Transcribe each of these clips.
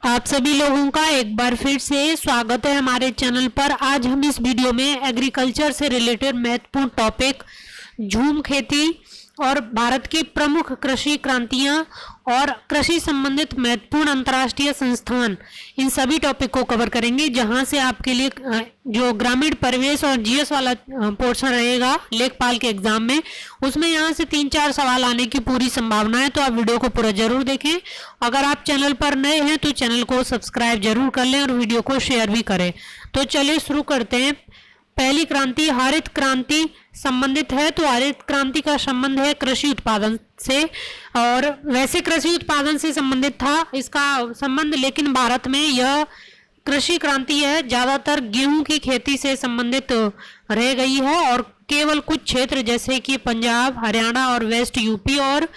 आप सभी लोगों का एक बार फिर से स्वागत है हमारे चैनल पर। आज हम इस वीडियो में एग्रीकल्चर से रिलेटेड महत्वपूर्ण टॉपिक झूम खेती और भारत की प्रमुख कृषि क्रांतियां और कृषि संबंधित महत्वपूर्ण अंतर्राष्ट्रीय संस्थान, इन सभी टॉपिक को कवर करेंगे। जहां से आपके लिए जो ग्रामीण परिवेश और जीएस वाला पोर्शन रहेगा लेखपाल के एग्जाम में, उसमें यहां से 3-4 सवाल आने की पूरी संभावना है। तो आप वीडियो को पूरा जरूर देखें। अगर आप चैनल पर नए हैं तो चैनल को सब्सक्राइब जरूर कर लें और वीडियो को शेयर भी करें। तो चलिए शुरू करते हैं। पहली क्रांति हरित क्रांति संबंधित है। तो हरित क्रांति का संबंध है कृषि उत्पादन से, और वैसे कृषि उत्पादन से संबंधित था इसका संबंध, लेकिन भारत में यह कृषि क्रांति है ज्यादातर गेहूं की खेती से संबंधित रह गई है, और केवल कुछ क्षेत्र जैसे कि पंजाब, हरियाणा और वेस्ट यूपी और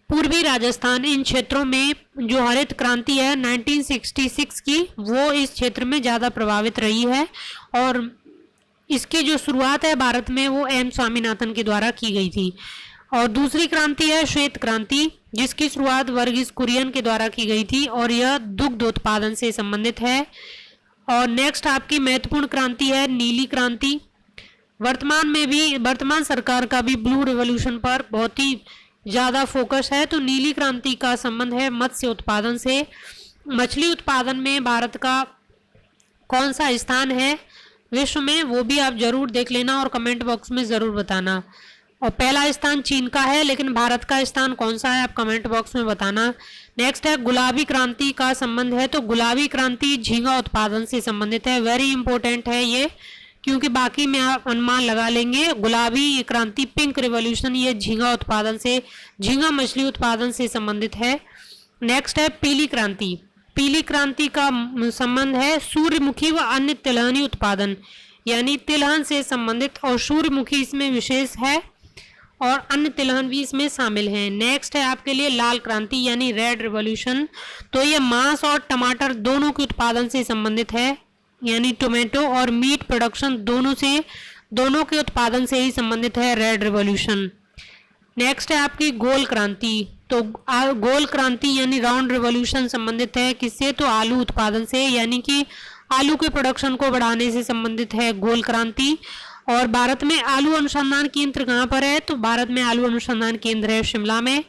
पूर्वी राजस्थान, इन क्षेत्रों में जो हरित क्रांति है 1966 की, वो इस क्षेत्र में ज्यादा प्रभावित रही है। और इसकी जो शुरुआत है भारत में वो एम स्वामीनाथन के द्वारा की गई थी। और दूसरी क्रांति है श्वेत क्रांति, जिसकी शुरुआत वर्गीस कुरियन के द्वारा की गई थी, और यह दुग्ध उत्पादन से संबंधित है। और नेक्स्ट आपकी महत्वपूर्ण क्रांति है नीली क्रांति। वर्तमान सरकार का भी ब्लू रिवॉल्यूशन पर बहुत ही ज्यादा फोकस है। तो नीली क्रांति का संबंध है मत्स्य उत्पादन से। मछली उत्पादन में भारत का कौन सा स्थान है विश्व में, वो भी आप जरूर देख लेना और कमेंट बॉक्स में जरूर बताना। और पहला स्थान चीन का है, लेकिन भारत का स्थान कौन सा है आप कमेंट बॉक्स में बताना। नेक्स्ट है गुलाबी क्रांति का संबंध है। तो गुलाबी क्रांति झींगा उत्पादन से संबंधित है। वेरी इंपॉर्टेंट है ये, क्योंकि बाकी में आप अनुमान लगा लेंगे। गुलाबी क्रांति पिंक रिवॉल्यूशन, ये झींगा उत्पादन से, झींगा मछली उत्पादन से संबंधित है। नेक्स्ट है पीली क्रांति। पीली क्रांति का संबंध है सूर्यमुखी व अन्य तिलहनी उत्पादन, यानी तिलहन से संबंधित, और सूर्यमुखी इसमें विशेष है और अन्य तिलहन भी इसमें शामिल हैं। नेक्स्ट है आपके लिए लाल क्रांति यानी रेड रिवॉल्यूशन। तो ये मांस और टमाटर दोनों के उत्पादन से संबंधित है, यानी टोमेटो और मीट प्रोडक्शन दोनों के उत्पादन से ही संबंधित है रेड रिवॉल्यूशन। नेक्स्ट है आपकी गोल क्रांति। तो गोल क्रांति यानी राउंड रिवॉल्यूशन संबंधित है किससे, तो आलू उत्पादन से, यानी कि आलू के प्रोडक्शन को बढ़ाने से संबंधित है गोल क्रांति। और भारत में आलू अनुसंधान केंद्र कहाँ पर है, तो भारत में आलू अनुसंधान केंद्र है शिमला में।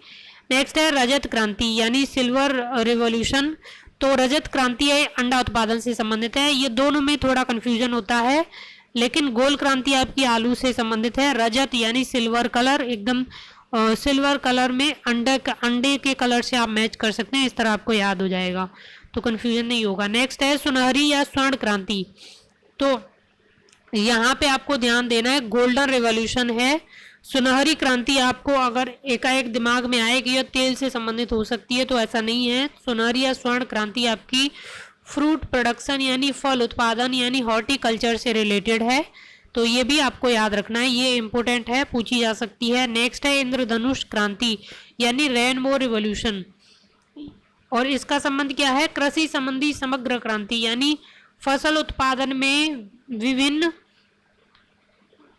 नेक्स्ट है रजत क्रांति यानी सिल्वर रिवॉल्यूशन। तो रजत क्रांति है अंडा उत्पादन से संबंधित है। ये दोनों में थोड़ा कंफ्यूजन होता है, लेकिन गोल क्रांति आपकी आलू से संबंधित है। रजत यानी सिल्वर कलर, एकदम सिल्वर कलर में अंडे के कलर से आप मैच कर सकते हैं, इस तरह आपको याद हो जाएगा तो कंफ्यूजन नहीं होगा। नेक्स्ट है सुनहरी या स्वर्ण क्रांति। तो यहाँ पे आपको ध्यान देना है, गोल्डन रिवॉल्यूशन है। सुनहरी क्रांति आपको अगर एकाएक दिमाग में आए कि यह तेल से संबंधित हो सकती है, तो ऐसा नहीं है। सुनहरी या स्वर्ण क्रांति आपकी फ्रूट प्रोडक्शन यानी फल उत्पादन यानी हॉर्टिकल्चर से रिलेटेड है। तो ये भी आपको याद रखना है, ये इंपॉर्टेंट है, पूछी जा सकती है। नेक्स्ट है इंद्रधनुष क्रांति यानी रेनबो रिवॉल्यूशन, और इसका संबंध क्या है, कृषि संबंधी समग्र क्रांति, यानी फसल उत्पादन में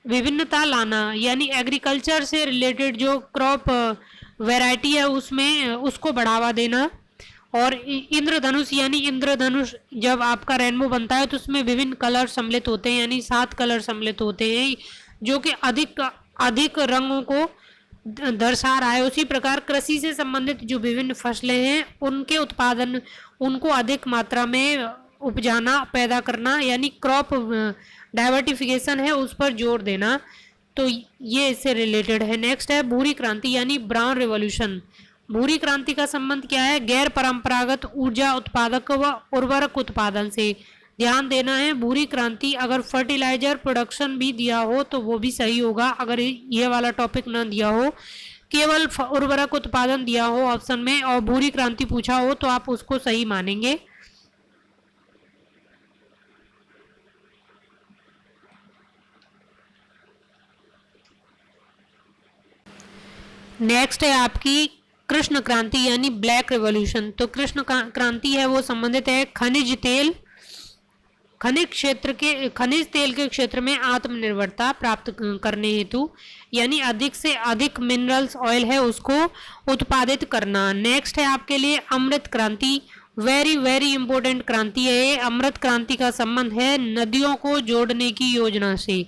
विभिन्नता लाना, यानी एग्रीकल्चर से रिलेटेड जो क्रॉप वैरायटी है उसमें उसको बढ़ावा देना। और इंद्रधनुष यानी इंद्रधनुष जब आपका रेनबो बनता है तो उसमें विभिन्न कलर सम्मिलित होते हैं, यानी 7 कलर सम्मिलित होते हैं, जो कि अधिक रंगों को दर्शा रहा है। उसी प्रकार कृषि से संबंधित जो विभिन्न फसलें हैं उनके उत्पादन, उनको अधिक मात्रा में उपजाना, पैदा करना, यानी क्रॉप डाइवर्सिफिकेशन है, उस पर जोर देना। तो ये इससे रिलेटेड है। नेक्स्ट है भूरी क्रांति यानी ब्राउन रिवॉल्यूशन। भूरी क्रांति का संबंध क्या है, गैर परंपरागत ऊर्जा उत्पादक व उर्वरक उत्पादन से। ध्यान देना है, भूरी क्रांति अगर फर्टिलाइजर प्रोडक्शन भी दिया हो तो वो भी सही होगा। अगर ये वाला टॉपिक ना दिया हो, केवल उर्वरक उत्पादन दिया हो ऑप्शन में और भूरी क्रांति पूछा हो, तो आप उसको सही मानेंगे। नेक्स्ट है आपकी कृष्ण क्रांति यानी ब्लैक रिवॉल्यूशन। तो कृष्ण क्रांति है वो संबंधित है खनिज तेल के क्षेत्र में आत्मनिर्भरता प्राप्त करने हेतु, यानी अधिक से अधिक मिनरल्स ऑयल है उसको उत्पादित करना। नेक्स्ट है आपके लिए अमृत क्रांति वेरी वेरी इंपॉर्टेंट क्रांति है ये। अमृत क्रांति का संबंध है नदियों को जोड़ने की योजना से।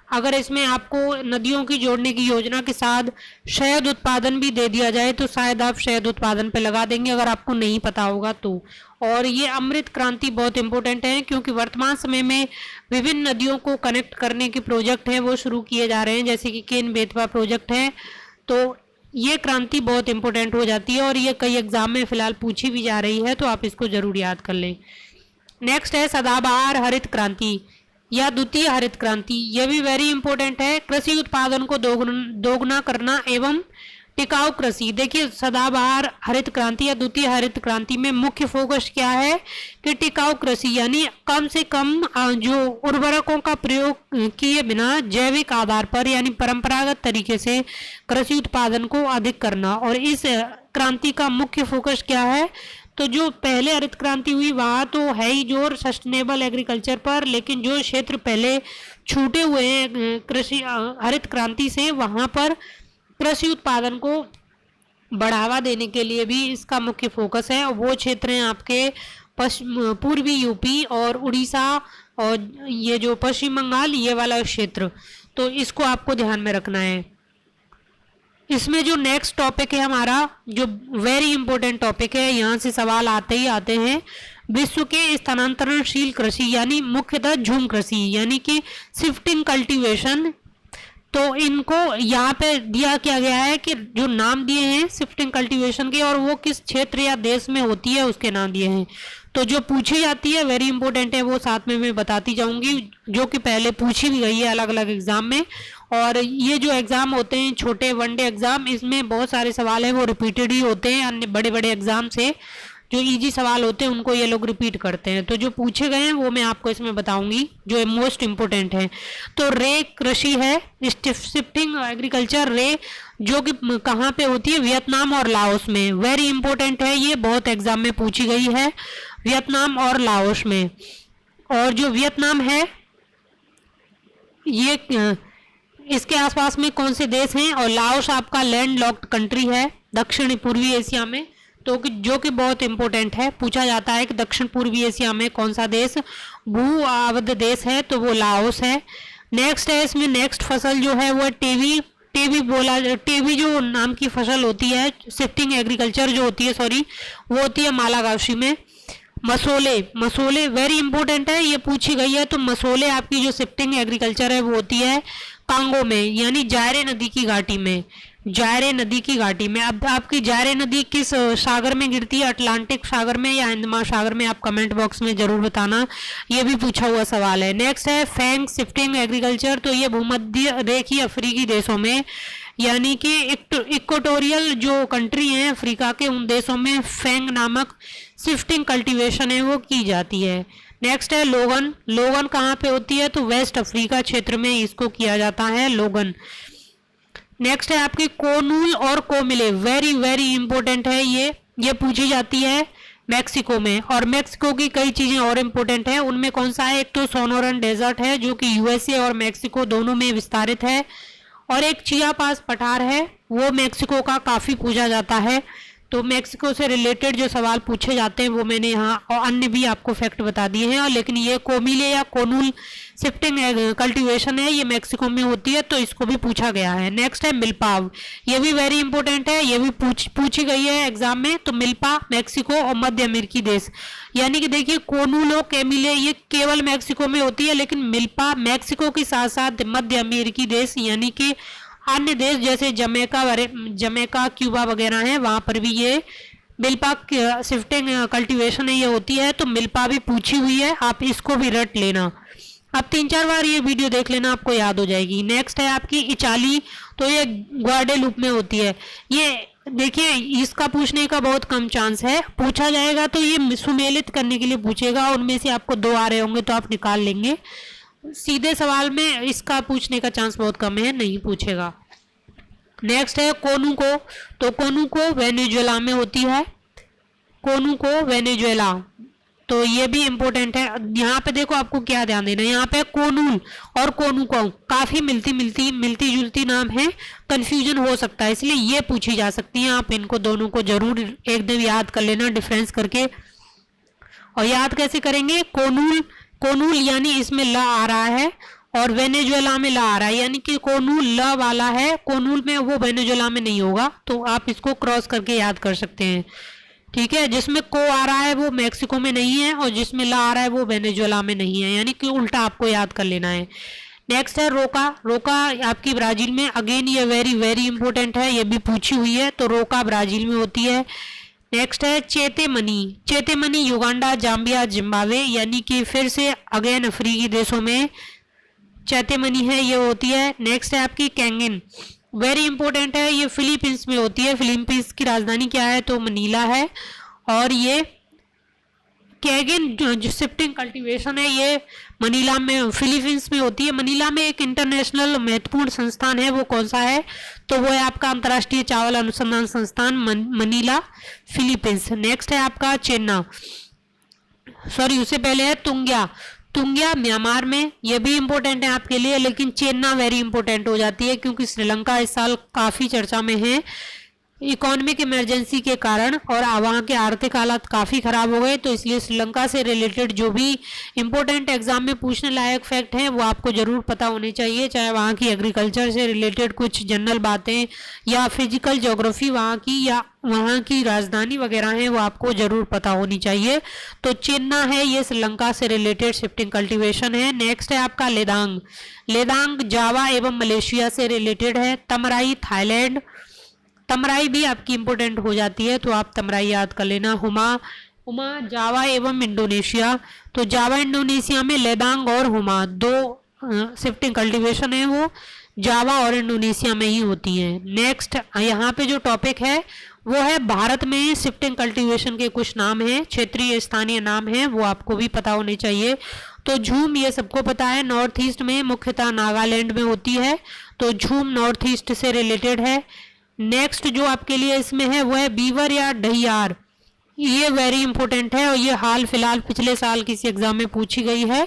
अगर इसमें आपको नदियों की जोड़ने की योजना के साथ शहद उत्पादन भी दे दिया जाए तो शायद आप शहद उत्पादन पे लगा देंगे, अगर आपको नहीं पता होगा तो। और ये अमृत क्रांति बहुत इंपॉर्टेंट है क्योंकि वर्तमान समय में विभिन्न नदियों को कनेक्ट करने के प्रोजेक्ट हैं वो शुरू किए जा रहे हैं, जैसे कि केन बेतवा प्रोजेक्ट है। तो ये क्रांति बहुत इंपॉर्टेंट हो जाती है और ये कई एग्जाम में फिलहाल पूछी भी जा रही है, तो आप इसको जरूर याद कर लें। नेक्स्ट है सदाबहार हरित क्रांति या द्वितीय हरित क्रांति। यह भी वेरी इंपॉर्टेंट है। कृषि उत्पादन को दोगुना करना एवं टिकाऊ कृषि। देखिए सदाबहार हरित क्रांति या द्वितीय हरित क्रांति में मुख्य फोकस क्या है कि टिकाऊ कृषि यानी कम से कम जो उर्वरकों का प्रयोग किए बिना जैविक आधार पर यानी परंपरागत तरीके से कृषि उत्पादन को अधिक करना। और इस क्रांति का मुख्य फोकस क्या है, तो जो पहले हरित क्रांति हुई वहाँ तो है ही जोर सस्टेनेबल एग्रीकल्चर पर, लेकिन जो क्षेत्र पहले छूटे हुए हैं कृषि हरित क्रांति से वहाँ पर कृषि उत्पादन को बढ़ावा देने के लिए भी इसका मुख्य फोकस है। वो क्षेत्र हैं आपके पूर्वी यूपी और उड़ीसा और ये जो पश्चिम बंगाल ये वाला क्षेत्र, तो इसको आपको ध्यान में रखना है। इसमें जो नेक्स्ट टॉपिक है हमारा जो वेरी इंपॉर्टेंट टॉपिक है, यहाँ से सवाल आते ही आते हैं। विश्व के स्थानांतरणशील कृषि यानी मुख्यतः झूम कृषि यानी कि शिफ्टिंग कल्टीवेशन। तो इनको यहाँ पे दिया क्या गया है कि जो नाम दिए हैं शिफ्टिंग कल्टीवेशन के और वो किस क्षेत्र या देश में होती है उसके नाम दिए हैं। तो जो पूछी जाती है वेरी इंपॉर्टेंट है, वो साथ में मैं बताती जाऊंगी, जो कि पहले पूछी भी गई है अलग अलग एग्जाम में। और ये जो एग्जाम होते हैं छोटे वनडे एग्जाम, इसमें बहुत सारे सवाल हैं वो रिपीटेड ही होते हैं। अन्य बड़े बड़े एग्जाम से जो इजी सवाल होते हैं उनको ये लोग रिपीट करते हैं। तो जो पूछे गए हैं वो मैं आपको इसमें बताऊंगी जो मोस्ट इम्पोर्टेंट है। तो रे कृषि है, शिफ्टिंग एग्रीकल्चर रे, जो कि कहाँ पे होती है, वियतनाम और लाओस में। वेरी इंपॉर्टेंट है, ये बहुत एग्जाम में पूछी गई है, वियतनाम और लाओस में। और जो वियतनाम है ये इसके आसपास में कौन से देश हैं, और लाओस आपका लैंड लॉक्ड कंट्री है दक्षिण पूर्वी एशिया में। तो जो कि बहुत इंपॉर्टेंट है, पूछा जाता है कि दक्षिण पूर्वी एशिया में कौन सा देश भू आबद्ध देश है, तो वो लाओस है। नेक्स्ट है इसमें नेक्स्ट फसल जो है वो टेवी टेवी जो नाम की फसल होती है, शिफ्टिंग एग्रीकल्चर जो होती है सॉरी, वो होती है मालागाशी में। मसोले वेरी इंपॉर्टेंट है, ये पूछी गई है। तो मसोले आपकी जो शिफ्टिंग एग्रीकल्चर है वो होती है कांगो में यानी जायरे नदी की घाटी में। जायरे नदी की घाटी में अब आपकी जायरे नदी किस सागर में गिरती है, अटलांटिक सागर में या हिंद महासागर में, आप कमेंट बॉक्स में जरूर बताना, ये भी पूछा हुआ सवाल है। नेक्स्ट है फैंग शिफ्टिंग एग्रीकल्चर, तो ये भूमध्य रेखीय अफ्रीकी देशों में यानी कि इक्वेटोरियल जो कंट्री हैं अफ्रीका के, उन देशों में फैंग नामक शिफ्टिंग कल्टीवेशन है वो की जाती है। नेक्स्ट है लोगन कहाँ पे होती है, तो वेस्ट अफ्रीका क्षेत्र में इसको किया जाता है लोगन। नेक्स्ट है आपकी कोनूल और कोमिले, वेरी वेरी इंपॉर्टेंट है, ये पूछी जाती है मैक्सिको में। और मैक्सिको की कई चीजें और इम्पोर्टेंट है, उनमें कौन सा है, एक तो सोनोरन डेजर्ट है जो कि यूएसए और मैक्सिको दोनों में विस्तारित है, और एक चियापास पठार है वो मैक्सिको का काफी पूछा जाता है। तो मैक्सिको से रिलेटेड जो सवाल पूछे जाते हैं वो मैंने यहाँ और अन्य भी आपको फैक्ट बता दिए हैं। और लेकिन ये कोमिले या कोनूल शिफ्टिंग कल्टीवेशन है, ये मैक्सिको में होती है, तो इसको भी पूछा गया है। नेक्स्ट है मिल्पाव, ये भी वेरी इंपॉर्टेंट है, ये भी पूछी गई है एग्जाम में। तो मिल्पा मैक्सिको और मध्य अमेरिकी देश, यानी कि देखिए कोनूल और केमिले ये केवल मैक्सिको में होती है, लेकिन मिल्पा मैक्सिको के साथ साथ मध्य अमेरिकी देश यानी कि अन्य देश जैसे जमैका क्यूबा वगैरह हैं वहाँ पर भी ये मिल्पा शिफ्टिंग कल्टीवेशन है ये होती है। तो मिल्पा भी पूछी हुई है, आप इसको भी रट लेना, आप 3-4 बार ये वीडियो देख लेना, आपको याद हो जाएगी। नेक्स्ट है आपकी इचाली, तो ये ग्वाडेलूप में होती है। ये देखिए इसका पूछने का बहुत कम चांस है, पूछा जाएगा तो ये सुमेलित करने के लिए पूछेगा, उनमें से आपको 2 आ रहे होंगे तो आप निकाल लेंगे। सीधे सवाल में इसका पूछने का चांस बहुत कम है, नहीं पूछेगा। नेक्स्ट है कोनुको, तो कोनुको वेनेजुएला में होती है, कोनुको वेनेजुएला, तो ये भी इंपॉर्टेंट है। यहाँ पे देखो आपको क्या ध्यान देना है, यहाँ पे कोनूल और कोनुको काफी मिलती जुलती नाम है, कंफ्यूजन हो सकता है, इसलिए ये पूछी जा सकती है। आप इनको दोनों को जरूर एकदम याद कर लेना डिफरेंस करके। और याद कैसे करेंगे, कोनूल, कोनूल यानी इसमें ल आ रहा है और वेनेजुएला में ला आ रहा है, यानी कि कोनूल ल वाला है, कोनूल में, वो वेनेजुएला में नहीं होगा, तो आप इसको क्रॉस करके याद कर सकते हैं। ठीक है, जिसमें को आ रहा है वो मैक्सिको में नहीं है और जिसमें ला आ रहा है वो वेनेजुएला में नहीं है, यानी कि उल्टा आपको याद कर लेना है। नेक्स्ट है रोका। रोका आपकी ब्राजील में, अगेन ये वेरी वेरी इंपॉर्टेंट है, ये भी पूछी हुई है, तो रोका ब्राजील में होती है। नेक्स्ट है चेतेमनी। चेतेमनी युगांडा, जाम्बिया, जिम्बाब्वे, यानी कि फिर से अगेन अफ्रीकी देशों में चेतेमनी है, ये होती है। नेक्स्ट है आपकी कैंगन, वेरी इंपॉर्टेंट है, ये फिलीपींस में होती है। फिलीपींस की राजधानी क्या है, तो मनीला है। और ये कैगन जो शिफ्टिंग कल्टीवेशन है ये मनीला में, फिलीपींस में होती है। मनीला में एक इंटरनेशनल महत्वपूर्ण संस्थान है, वो कौन सा है, तो वो है आपका अंतर्राष्ट्रीय चावल अनुसंधान संस्थान मनीला, फिलीपींस। नेक्स्ट है आपका चेन्ना, सॉरी उससे पहले है तुंग्या। तुंग्या म्यांमार में, ये भी इंपॉर्टेंट है आपके लिए, लेकिन चेन्ना वेरी इंपॉर्टेंट हो जाती है क्योंकि श्रीलंका इस साल काफ़ी चर्चा में है इकोनॉमिक इमरजेंसी के कारण, और वहाँ के आर्थिक हालात काफ़ी ख़राब हो गए, तो इसलिए श्रीलंका से रिलेटेड जो भी इंपॉर्टेंट एग्जाम में पूछने लायक फैक्ट हैं वो आपको ज़रूर पता होने चाहिए, चाहे वहाँ की एग्रीकल्चर से रिलेटेड कुछ जनरल बातें या फिजिकल ज्योग्राफी वहाँ की या वहाँ की राजधानी वगैरह हैं, वो आपको ज़रूर पता होनी चाहिए। तो चेन्ना है, ये श्रीलंका से रिलेटेड शिफ्टिंग कल्टीवेशन है। नेक्स्ट है आपका लेदांग। लेदांग जावा एवं मलेशिया से रिलेटेड है। तमराई थाईलैंड, तमराई भी आपकी इंपॉर्टेंट हो जाती है, तो आप तमराई याद कर लेना। हुमा, हुमा जावा एवं इंडोनेशिया, तो जावा इंडोनेशिया में लेदांग और हुमा दो शिफ्टिंग कल्टीवेशन है, वो जावा और इंडोनेशिया में ही होती है। नेक्स्ट यहाँ पे जो टॉपिक है वो है भारत में शिफ्टिंग कल्टीवेशन के कुछ नाम हैं, क्षेत्रीय स्थानीय नाम हैं, वो आपको भी पता होने चाहिए। तो झूम ये सबको पता है, नॉर्थ ईस्ट में मुख्यतः नागालैंड में होती है, तो झूम नॉर्थ ईस्ट से रिलेटेड है। नेक्स्ट जो आपके लिए इसमें है वो है बीवर या डहियार, ये वेरी इंपॉर्टेंट है और ये हाल फिलहाल पिछले साल किसी एग्जाम में पूछी गई है।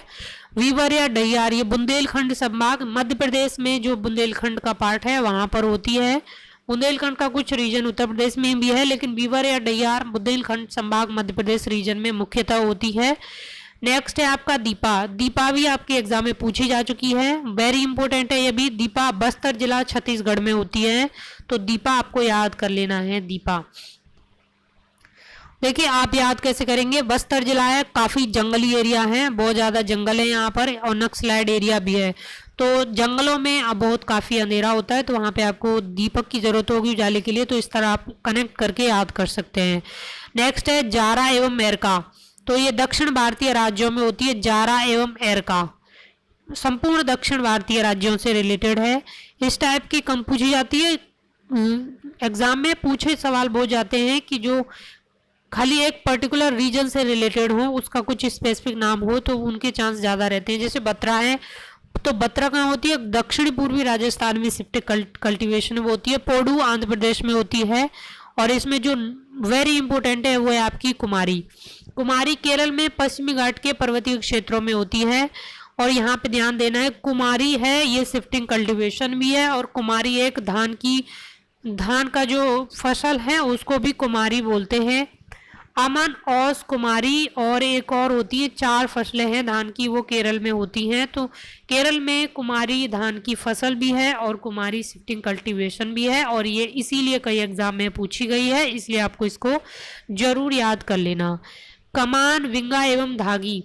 वीवर या डहियार ये बुंदेलखंड संभाग, मध्य प्रदेश में जो बुंदेलखंड का पार्ट है वहां पर होती है। बुंदेलखंड का कुछ रीजन उत्तर प्रदेश में भी है, लेकिन वीवर या डहियार बुंदेलखंड संभाग मध्य प्रदेश रीजन में मुख्यतः होती है। नेक्स्ट है आपका दीपा। दीपा भी आपके एग्जाम में पूछी जा चुकी है, वेरी इंपॉर्टेंट है ये भी। दीपा बस्तर जिला छत्तीसगढ़ में होती है, तो दीपा आपको याद कर लेना है। दीपा देखिए आप याद कैसे करेंगे, बस्तर जिला है, काफ़ी जंगली एरिया है, बहुत ज़्यादा जंगल है यहाँ पर और नक्सलाइड एरिया भी है, तो जंगलों में अब बहुत काफ़ी अंधेरा होता है, तो वहाँ पे आपको दीपक की ज़रूरत होगी उजाले के लिए, तो इस तरह आप कनेक्ट करके याद कर सकते हैं। नेक्स्ट है जारा एवं एरका, तो ये दक्षिण भारतीय राज्यों में होती है। जारा एवं एरका संपूर्ण दक्षिण भारतीय राज्यों से रिलेटेड है। इस टाइप की कम पूछी जाती है, एग्जाम में पूछे सवाल बहुत जाते हैं कि जो खाली एक पर्टिकुलर रीजन से रिलेटेड हो, उसका कुछ स्पेसिफिक नाम हो, तो उनके चांस ज़्यादा रहते हैं। जैसे बत्रा है, तो बत्रा कहाँ होती है, दक्षिणी पूर्वी राजस्थान में शिफ्टिंग कल्टीवेशन वो होती है। पोडू आंध्र प्रदेश में होती है, और इसमें जो वेरी इंपॉर्टेंट है वो है आपकी कुमारी। कुमारी केरल में पश्चिमी घाट के पर्वतीय क्षेत्रों में होती है, और यहाँ पे ध्यान देना है कुमारी है ये शिफ्टिंग कल्टीवेशन भी है, और कुमारी एक धान का जो फसल है उसको भी कुमारी बोलते हैं। अमन, औस, कुमारी और एक और होती है, 4 फसलें हैं धान की, वो केरल में होती हैं। तो केरल में कुमारी धान की फसल भी है और कुमारी शिफ्टिंग कल्टीवेशन भी है, और ये इसीलिए कई एग्जाम में पूछी गई है, इसलिए आपको इसको जरूर याद कर लेना। कमान, विंगा एवं धागी,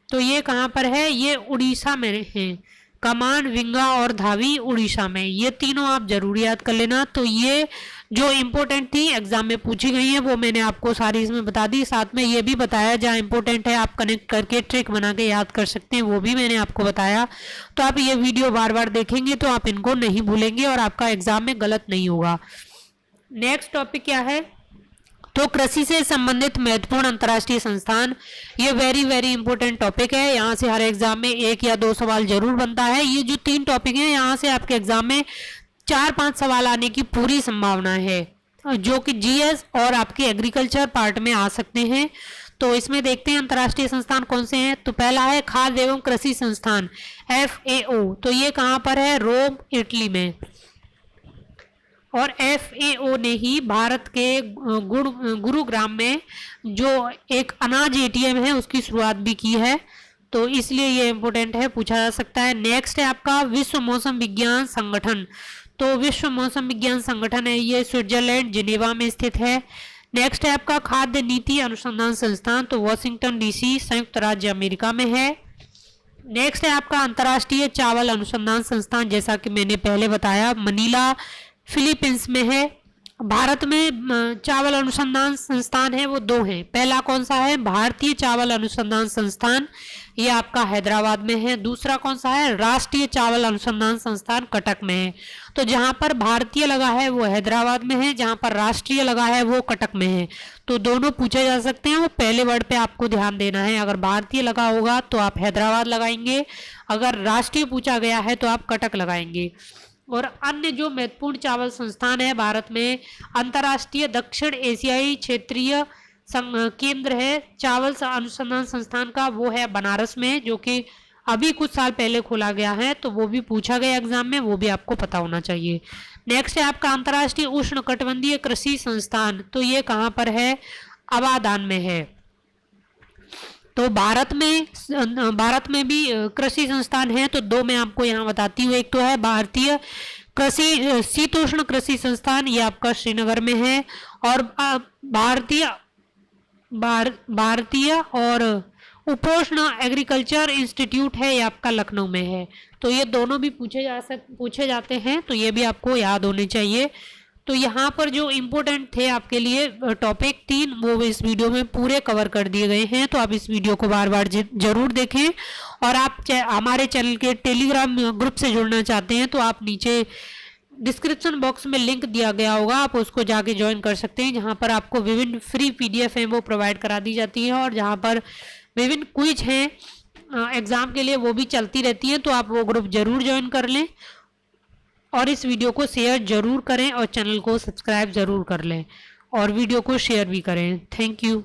तो ये कहाँ पर है, ये उड़ीसा में है। कमान, विंगा और धावी उड़ीसा में, ये तीनों आप जरूर याद कर लेना। तो ये जो इम्पोर्टेंट थी एग्जाम में पूछी गई है वो मैंने आपको सारी इसमें बता दी, साथ में ये भी बताया जहाँ इम्पोर्टेंट है आप कनेक्ट करके ट्रिक बना के याद कर सकते हैं, वो भी मैंने आपको बताया। तो आप ये वीडियो बार बार देखेंगे तो आप इनको नहीं भूलेंगे और आपका एग्जाम में गलत नहीं होगा। नेक्स्ट टॉपिक क्या है, तो कृषि से संबंधित महत्वपूर्ण अंतर्राष्ट्रीय संस्थान, ये वेरी वेरी इंपॉर्टेंट टॉपिक है, यहाँ से हर एग्जाम में 1 या 2 सवाल जरूर बनता है। ये जो 3 टॉपिक हैं यहाँ से आपके एग्जाम में 4-5 सवाल आने की पूरी संभावना है, जो कि जीएस और आपके एग्रीकल्चर पार्ट में आ सकते हैं। तो इसमें देखते हैं अंतर्राष्ट्रीय संस्थान कौन से हैं। तो पहला है खाद्य एवं कृषि संस्थान FAO, तो ये कहाँ पर है, रोम इटली में। और FAO ने ही भारत के गुरुग्राम में जो एक अनाज ATM है उसकी शुरुआत भी की है, तो इसलिए ये इम्पोर्टेंट है, पूछा जा सकता है। नेक्स्ट है आपका विश्व मौसम विज्ञान संगठन। तो विश्व मौसम विज्ञान संगठन है ये स्विट्जरलैंड जिनेवा में स्थित है। नेक्स्ट है आपका खाद्य नीति अनुसंधान संस्थान, तो वॉशिंगटन DC संयुक्त राज्य अमेरिका में है। नेक्स्ट है आपका अंतर्राष्ट्रीय चावल अनुसंधान संस्थान, जैसा कि मैंने पहले बताया मनीला फिलीपींस में है। भारत में चावल अनुसंधान संस्थान है वो दो हैं। पहला कौन सा है, भारतीय चावल अनुसंधान संस्थान, ये आपका हैदराबाद में है। दूसरा कौन सा है, राष्ट्रीय चावल अनुसंधान संस्थान कटक में है। तो जहां पर भारतीय लगा है वो हैदराबाद में है, जहां पर राष्ट्रीय लगा है वो कटक में है। तो दोनों पूछे जा सकते हैं, वो पहले वर्ड पे आपको ध्यान देना है। अगर भारतीय लगा होगा तो आप हैदराबाद लगाएंगे, अगर राष्ट्रीय पूछा गया है तो आप कटक लगाएंगे। और अन्य जो महत्वपूर्ण चावल संस्थान है भारत में, अंतर्राष्ट्रीय दक्षिण एशियाई क्षेत्रीय केंद्र है चावल अनुसंधान संस्थान का, वो है बनारस में, जो कि अभी कुछ साल पहले खोला गया है, तो वो भी पूछा गया एग्जाम में, वो भी आपको पता होना चाहिए। नेक्स्ट है आपका अंतर्राष्ट्रीय उष्णकटिबंधीय कृषि संस्थान, तो ये कहाँ पर है, अबादान में है। तो भारत में भी कृषि संस्थान है, तो दो मैं आपको यहाँ बताती हूँ। एक तो है भारतीय कृषि शीतोष्ण कृषि संस्थान, ये आपका श्रीनगर में है, और भारतीय और उपोष्ण एग्रीकल्चर इंस्टीट्यूट है, ये आपका लखनऊ में है। तो ये दोनों भी पूछे जाते हैं, तो ये भी आपको याद होने चाहिए। तो यहाँ पर जो इम्पोर्टेंट थे आपके लिए टॉपिक 3, वो इस वीडियो में पूरे कवर कर दिए गए हैं। तो आप इस वीडियो को बार बार जरूर देखें, और आप हमारे चैनल के टेलीग्राम ग्रुप से जुड़ना चाहते हैं तो आप नीचे डिस्क्रिप्शन बॉक्स में लिंक दिया गया होगा, आप उसको जाके ज्वाइन कर सकते हैं, जहाँ पर आपको विभिन्न फ्री PDF हैं वो प्रोवाइड करा दी जाती है, और जहाँ पर विभिन्न क्विज हैं एग्जाम के लिए वो भी चलती रहती हैं। तो आप वो ग्रुप जरूर ज्वाइन कर लें, और इस वीडियो को शेयर जरूर करें, और चैनल को सब्सक्राइब जरूर कर लें, और वीडियो को शेयर भी करें। Thank you.